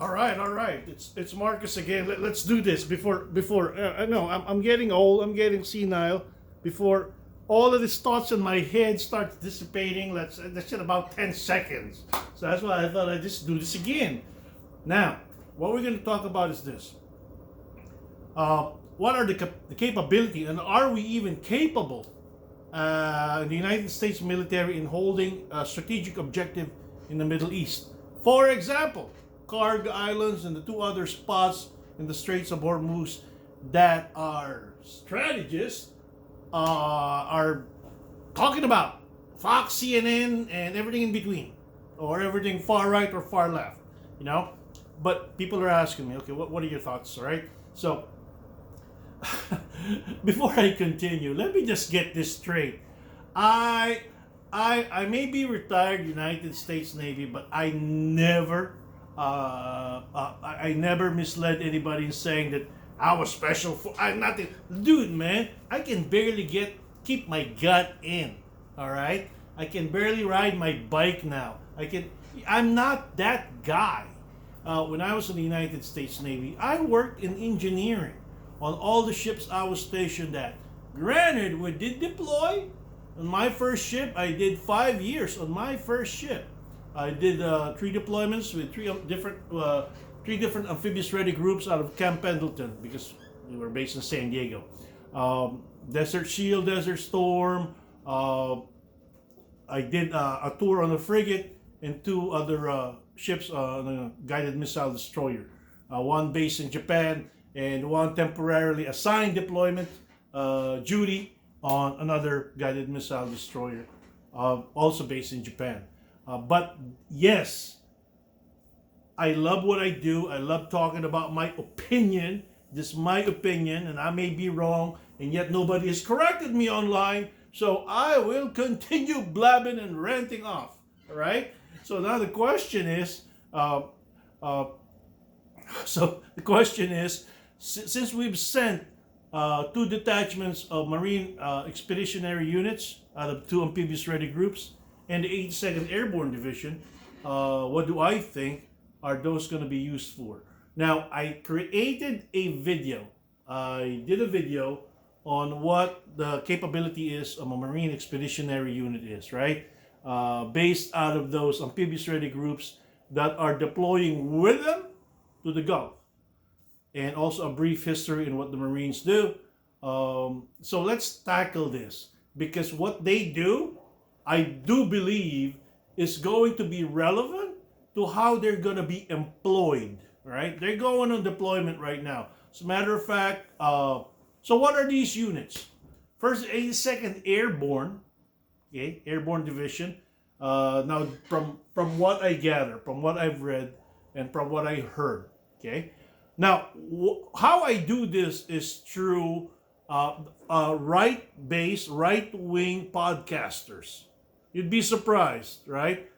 All right. It's Marcus again. Let's do this before. No, I'm getting old. I'm getting senile. Before all of these thoughts in my head starts dissipating. That's in about 10 seconds. So that's why I thought I'd just do this again. Now, what we're going to talk about is this. What are the capability, and are we even capable in the United States military in holding a strategic objective in the Middle East? For example, Karg Islands and the two other spots in the Straits of Hormuz that our strategists are talking about. Fox, CNN, and everything in between, or everything far right or far left, you know. But people are asking me, okay, what are your thoughts, all right? So before I continue, let me just get this straight. I I may be retired United States Navy, but I never misled anybody in saying that I was special for. I'm nothing, dude. Man, I can barely keep my gut in. All right, I can barely ride my bike now. I'm not that guy. When I was in the United States Navy, I worked in engineering on all the ships I was stationed at. Granted, we did deploy. On my first ship, I did 5 years on my first ship. I did 3 deployments with three different amphibious ready groups out of Camp Pendleton because we were based in San Diego. Desert Shield, Desert Storm. I did a tour on a frigate and 2 other ships on a guided missile destroyer. One based in Japan and one temporarily assigned deployment duty on another guided missile destroyer, also based in Japan. But yes, I love what I do. I love talking about my opinion. This is my opinion, and I may be wrong, and yet nobody has corrected me online. So I will continue blabbing and ranting off. All right. So now the question is, since we've sent 2 detachments of Marine Expeditionary Units out of 2 amphibious ready groups and the 82nd Airborne Division, what do I think are those going to be used for? Now, I created a video. I did a video on what the capability is of a Marine Expeditionary Unit is, right? Based out of those amphibious ready groups that are deploying with them to the Gulf. And also a brief history in what the Marines do. So let's tackle this, because what they do, I do believe, is going to be relevant to how they're going to be employed. Right? They're going on deployment right now. As a matter of fact, so what are these units? First, 82nd Airborne, okay, Airborne Division. Now, from what I gather, from what I've read, and from what I heard, okay. Now, how I do this is through right-wing podcasters. You'd be surprised, right?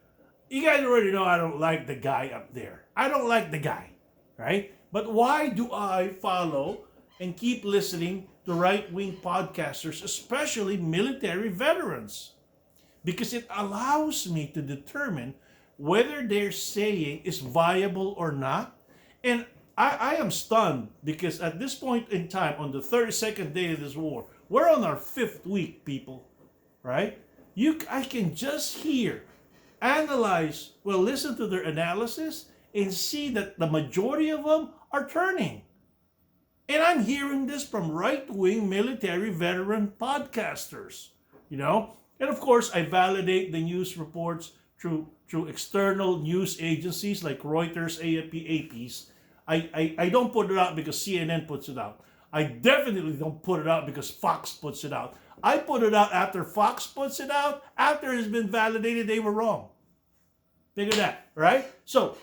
You guys already know I don't like the guy up there. I don't like the guy, right? But why do I follow and keep listening to right-wing podcasters, especially military veterans? Because it allows me to determine whether they're saying is viable or not. And I am stunned because at this point in time, on the 32nd day of this war, we're on our 5th week, people, right? I can just listen to their analysis and see that the majority of them are turning. And I'm hearing this from right-wing military veteran podcasters, you know? And of course, I validate the news reports through external news agencies like Reuters, AFP, APs. I don't put it out because CNN puts it out. I definitely don't put it out because Fox puts it out. I put it out after Fox puts it out, after it's been validated they were wrong. Figure that, right? So,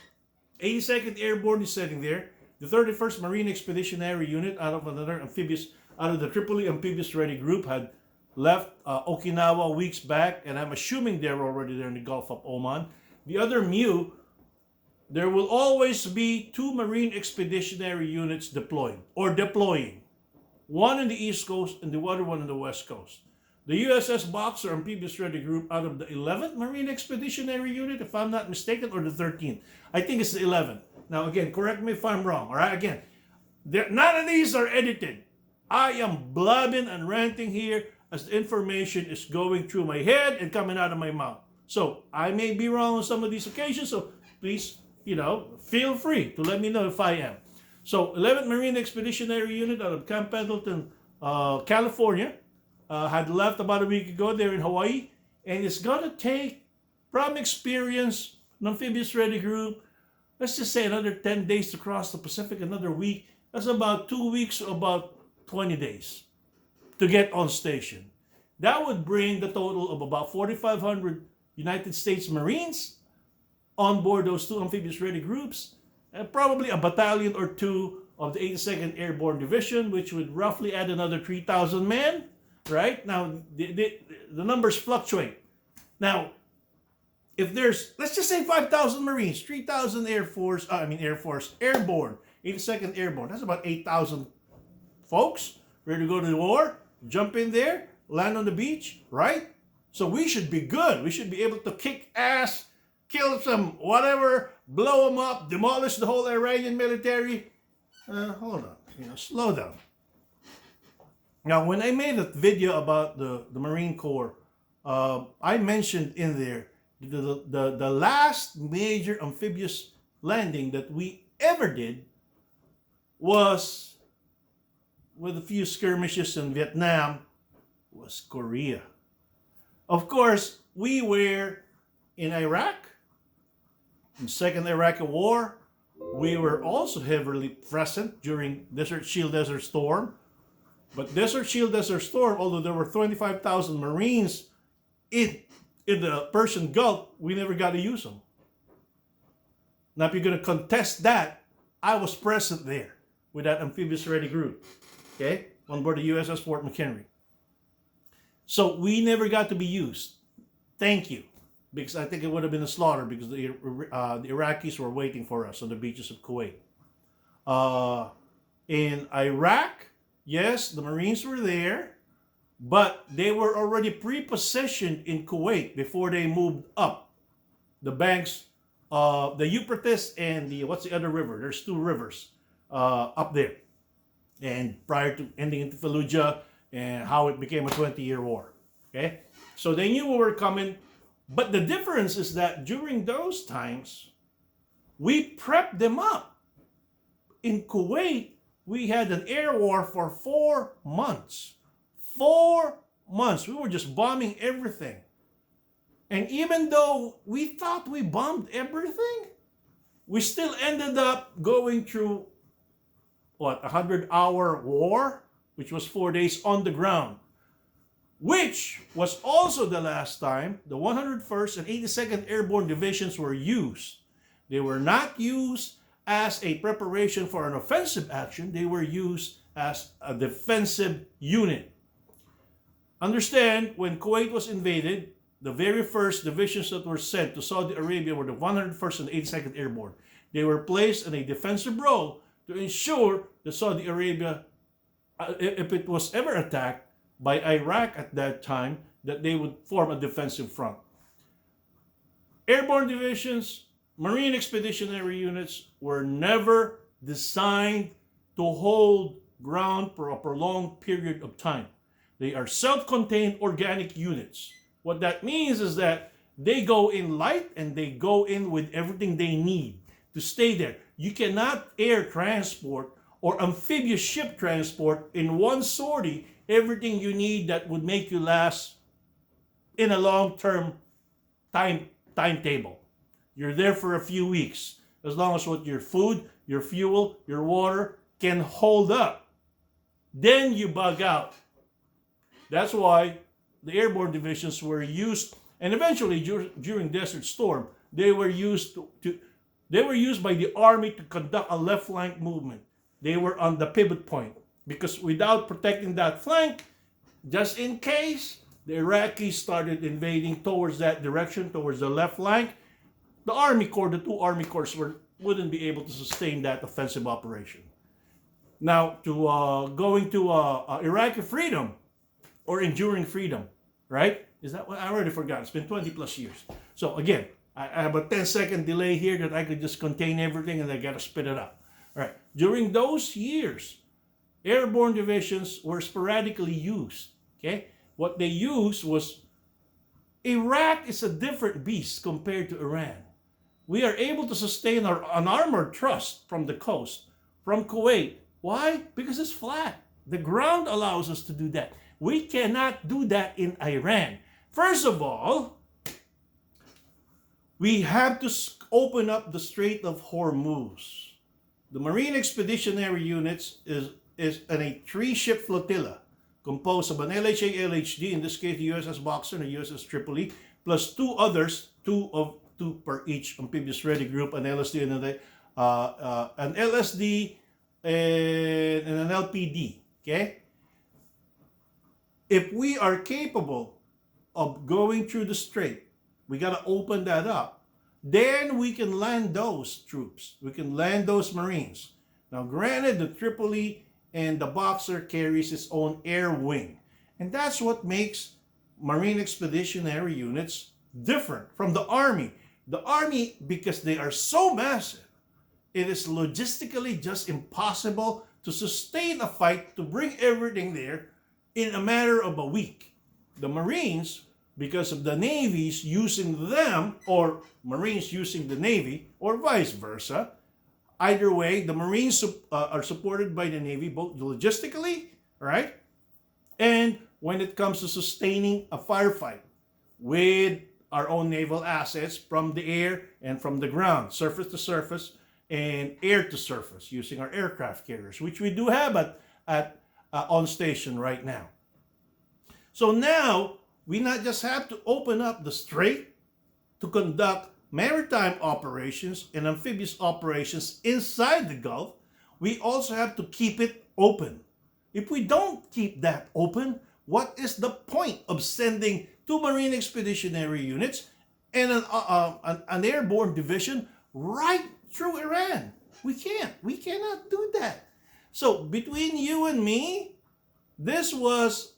82nd Airborne is sitting there. The 31st Marine Expeditionary Unit out of the Tripoli Amphibious Ready Group had left Okinawa weeks back, and I'm assuming they're already there in the Gulf of Oman. The other MEU, there will always be 2 Marine Expeditionary Units deploying. One in the East Coast and the other one in the West Coast. The USS Boxer Amphibious Ready Group out of the 11th Marine Expeditionary Unit, if I'm not mistaken, or the 13th. I think it's the 11th. Now again, correct me if I'm wrong, all right? Again, none of these are edited. I am blabbing and ranting here as the information is going through my head and coming out of my mouth. So I may be wrong on some of these occasions, so please, feel free to let me know if I am. So 11th Marine Expeditionary Unit out of Camp Pendleton, California, had left about a week ago. They're in Hawaii, and it's going to take, from experience, an amphibious ready group, let's just say another 10 days to cross the Pacific, another week. That's about 2 weeks, about 20 days to get on station. That would bring the total of about 4,500 United States Marines on board those two amphibious ready groups, and probably a battalion or two of the 82nd Airborne Division, which would roughly add another 3,000 men, right? Now, the numbers fluctuate. Now, if there's, let's just say 5,000 Marines, 3,000 Airborne, 82nd Airborne, that's about 8,000 folks ready to go to the war, jump in there, land on the beach, right? So we should be good. We should be able to kick ass, kill some whatever, blow them up, demolish the whole Iranian military. Hold on, slow down. Now, when I made a video about the Marine Corps, I mentioned in there the last major amphibious landing that we ever did was, with a few skirmishes in Vietnam, was Korea. Of course, we were in Iraq, in the Second Iraqi War. We were also heavily present during Desert Shield, Desert Storm. But Desert Shield, Desert Storm, although there were 25,000 Marines in the Persian Gulf, we never got to use them. Now, if you're going to contest that, I was present there with that amphibious ready group, okay, on board the USS Fort McHenry. So we never got to be used. Thank you. Because I think it would have been a slaughter because the Iraqis were waiting for us on the beaches of Kuwait. In Iraq, yes, the Marines were there, but they were already pre-positioned in Kuwait before they moved up the banks of the Euphrates and what's the other river? There's two rivers up there. And prior to ending into Fallujah and how it became a 20-year war. Okay? So they knew we were coming. But the difference is that during those times, we prepped them up. In Kuwait, we had an air war for 4 months. 4 months. We were just bombing everything. And even though we thought we bombed everything, we still ended up going through, a 100-hour war, which was 4 days on the ground. Which was also the last time the 101st and 82nd Airborne Divisions were used. They were not used as a preparation for an offensive action. They were used as a defensive unit. Understand, when Kuwait was invaded, the very first divisions that were sent to Saudi Arabia were the 101st and 82nd Airborne. They were placed in a defensive role to ensure that Saudi Arabia, if it was ever attacked by Iraq at that time, that they would form a defensive front. Airborne divisions, Marine Expeditionary Units were never designed to hold ground for a prolonged period of time. They are self-contained organic units. What that means is that they go in light and they go in with everything they need to stay there. You cannot air transport or amphibious ship transport in one sortie everything you need that would make you last in a long-term timetable. You're there for a few weeks, as long as what your food, your fuel, your water can hold up. Then you bug out. That's why the airborne divisions were used, and eventually during Desert Storm, they were used by the Army to conduct a left flank movement. They were on the pivot point. Because without protecting that flank, just in case the Iraqis started invading towards that direction, towards the left flank, the Army Corps, the two Army Corps wouldn't be able to sustain that offensive operation. Now, going to Iraqi freedom or enduring freedom, right? Is that what I already forgot? It's been 20 plus years. So again, I have a 10-second delay here that I could just contain everything and I got to spit it out. All right. During those years, airborne divisions were sporadically used. Okay. What they used was, Iraq is a different beast compared to Iran. We are able to sustain an armored thrust from the coast, from Kuwait. Why? Because it's flat. The ground allows us to do that. We cannot do that in Iran. First of all, we have to open up the Strait of Hormuz. The Marine Expeditionary Units is in a 3-ship flotilla composed of an LHA LHD, in this case the USS Boxer and the USS Tripoli, plus 2 others, 2 per each amphibious ready group, an LSD and an LSD and an LPD. Okay? If we are capable of going through the strait, we got to open that up. Then we can land those troops. We can land those Marines. Now, granted, the Tripoli and the Boxer carries its own air wing. And that's what makes Marine Expeditionary Units different from the Army. The Army, because they are so massive, it is logistically just impossible to sustain a fight, to bring everything there in a matter of a week. The Marines, because of the navies using them, or Marines using the Navy, or vice versa, either way, the Marines are supported by the Navy, both logistically, right? And when it comes to sustaining a firefight with our own naval assets from the air and from the ground, surface to surface and air to surface, using our aircraft carriers, which we do have on station right now. So now, we not just have to open up the strait to conduct maritime operations and amphibious operations inside the Gulf, we also have to keep it open. If we don't keep that open, what is the point of sending 2 Marine Expeditionary Units and an airborne division right through Iran? We can't. We cannot do that. So between you and me, this was,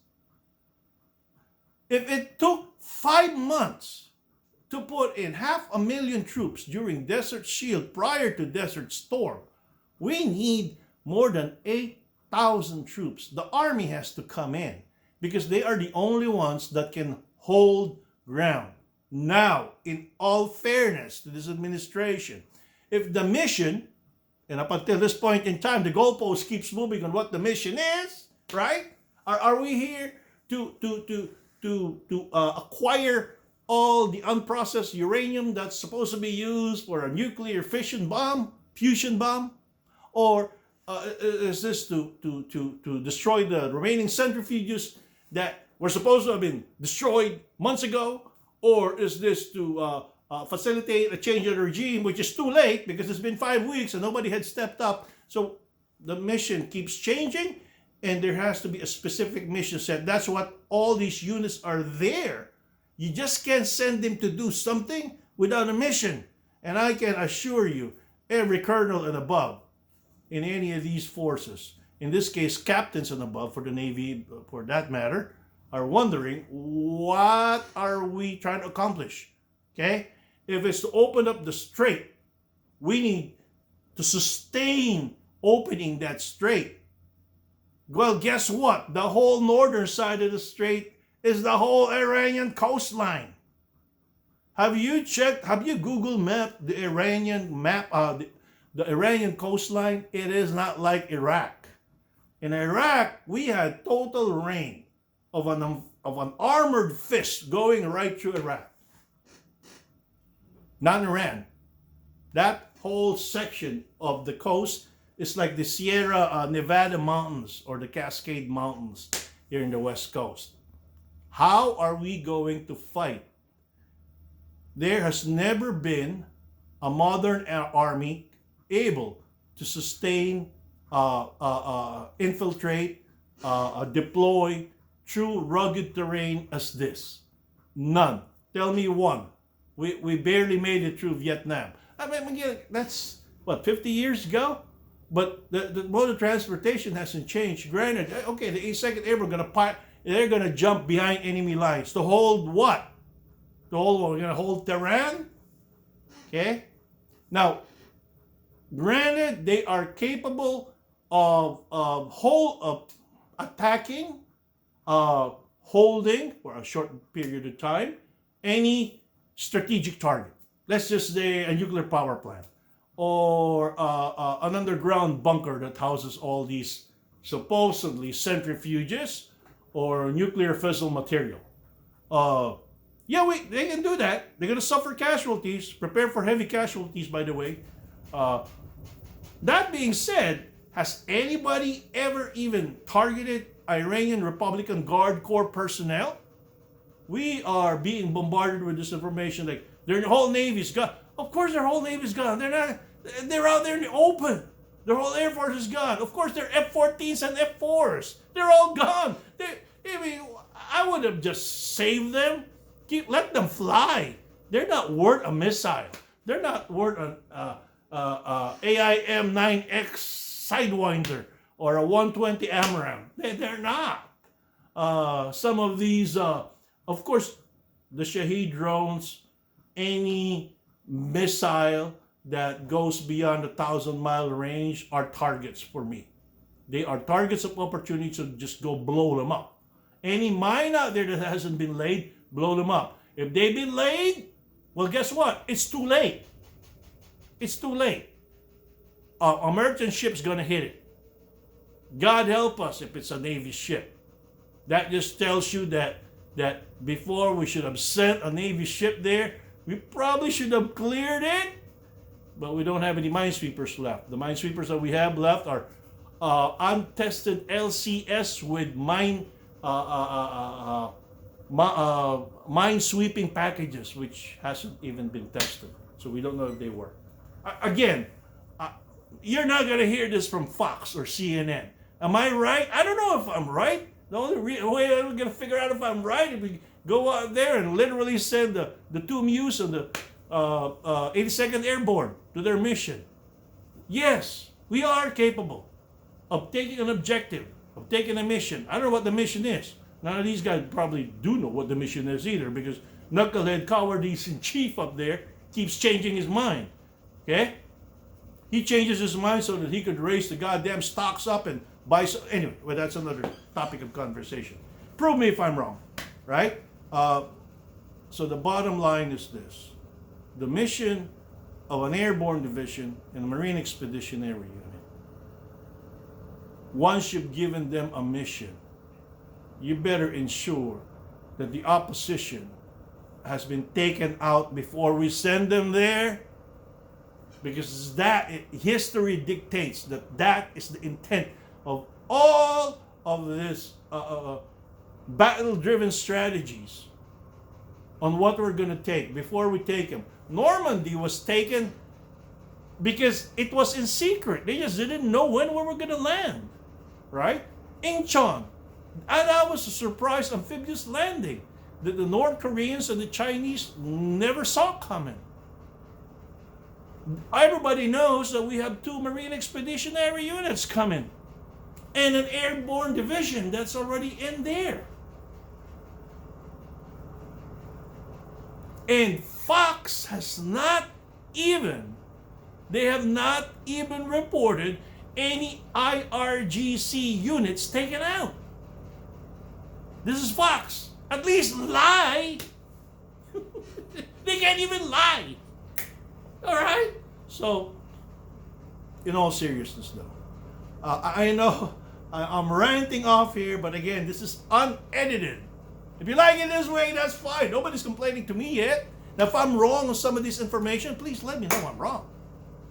if it took 5 months to put in 500,000 troops during Desert Shield prior to Desert Storm, we need more than 8,000 troops. The Army has to come in because they are the only ones that can hold ground. Now, in all fairness to this administration, if the mission, and up until this point in time, the goalpost keeps moving on what the mission is, right? Are we here to acquire all the unprocessed uranium that's supposed to be used for a nuclear fusion bomb? Or is this to destroy the remaining centrifuges that were supposed to have been destroyed months ago? Or is this to facilitate a change of the regime, which is too late because it's been 5 weeks and nobody had stepped up? So the mission keeps changing, and there has to be a specific mission set. That's what all these units are there. You just can't send them to do something without a mission. And I can assure you, every colonel and above in any of these forces, in this case captains and above for the Navy for that matter, are wondering, what are we trying to accomplish? Okay? If it's to open up the strait, we need to sustain opening that strait. Well, guess what? The whole northern side of the strait is the whole Iranian coastline. Have you Google mapped the Iranian the Iranian coastline? It is not like Iraq. In Iraq, we had total reign of an armored fist going right through Iraq. Not Iran. That whole section of the coast is like the Sierra Nevada mountains or the Cascade Mountains here in the West Coast. How are we going to fight? There has never been a modern army able to sustain, infiltrate, deploy through rugged terrain as this. None. Tell me one. We barely made it through Vietnam. I mean, that's, what, 50 years ago? But the mode of transportation hasn't changed. Granted, okay, the 82nd Airborne they're going to jump behind enemy lines. To hold what? To hold what? We're going to hold Tehran? Okay? Now, granted, they are capable of attacking, holding for a short period of time any strategic target. Let's just say a nuclear power plant or an underground bunker that houses all these supposedly centrifuges or nuclear fissile material. They can do that. They're going to suffer casualties. Prepare for heavy casualties, by the way. That being said, has anybody ever even targeted Iranian Republican Guard Corps personnel? We are being bombarded with this information like their whole Navy's gone. Of course their whole Navy's gone. They're out there in the open. Their whole Air Force is gone. Of course their F-14s and F-4s. They're all gone. I would have just saved them. Let them fly. They're not worth a missile. They're not worth an AIM-9X Sidewinder or a 120 AMRAAM. They're not. Some of these, of course, the Shahed drones, any missile that goes beyond 1,000-mile range are targets for me. They are targets of opportunity to just go blow them up. Any mine out there that hasn't been laid, blow them up. If they've been laid, well, guess what? It's too late. It's too late. A merchant ship's gonna hit it. God help us if it's a Navy ship. That just tells you that before we should have sent a Navy ship there, we probably should have cleared it, but we don't have any minesweepers left. The minesweepers that we have left are untested LCS with mine-sweeping packages, which hasn't even been tested. So we don't know if they work. Again, you're not going to hear this from Fox or CNN. Am I right? I don't know if I'm right. The only way I'm going to figure out if I'm right if we go out there and literally send the two MEUs and the 82nd Airborne to their mission. Yes, we are capable of taking an objective, of taking a mission. I don't know what the mission is. None of these guys probably do know what the mission is either, because knucklehead cowardice in chief up there keeps changing his mind. Okay? He changes his mind so that he could raise the goddamn stocks up and buy some. Anyway, well, that's another topic of conversation. Prove me if I'm wrong, right? So the bottom line is this. The mission of an airborne division in a Marine Expeditionary Unit, once you've given them a mission, you better ensure that the opposition has been taken out before we send them there, because history dictates that is the intent of all of this battle-driven strategies on what we're going to take before we take them. Normandy was taken because it was in secret. They just didn't know when we were going to land, right? Incheon, and that was a surprise amphibious landing that the North Koreans and the Chinese never saw coming. Everybody knows that we have 2 Marine Expeditionary Units coming and an airborne division that's already in there. And Fox has not even reported any IRGC units taken out. This is Fox. At least lie. They can't even lie. All right? So, in all seriousness though, I know I'm ranting off here, but again, this is unedited. If you like it this way, that's fine. Nobody's complaining to me yet. Now, if I'm wrong on some of this information, please let me know I'm wrong.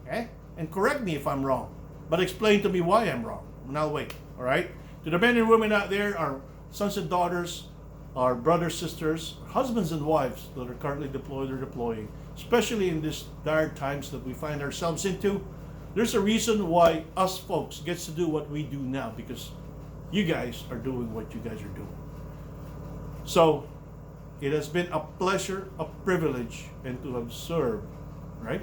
Okay? And correct me if I'm wrong. But explain to me why I'm wrong. And I'll wait. All right? To the men and women out there, our sons and daughters, our brothers, sisters, husbands and wives that are currently deployed or deploying, especially in these dire times that we find ourselves into, there's a reason why us folks gets to do what we do now, because you guys are doing what you guys are doing. So it has been a pleasure, a privilege, and to have served, right?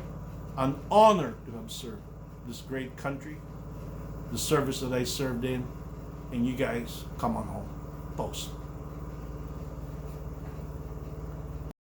An honor to have served this great country, the service that I served in, and you guys come on home. Post.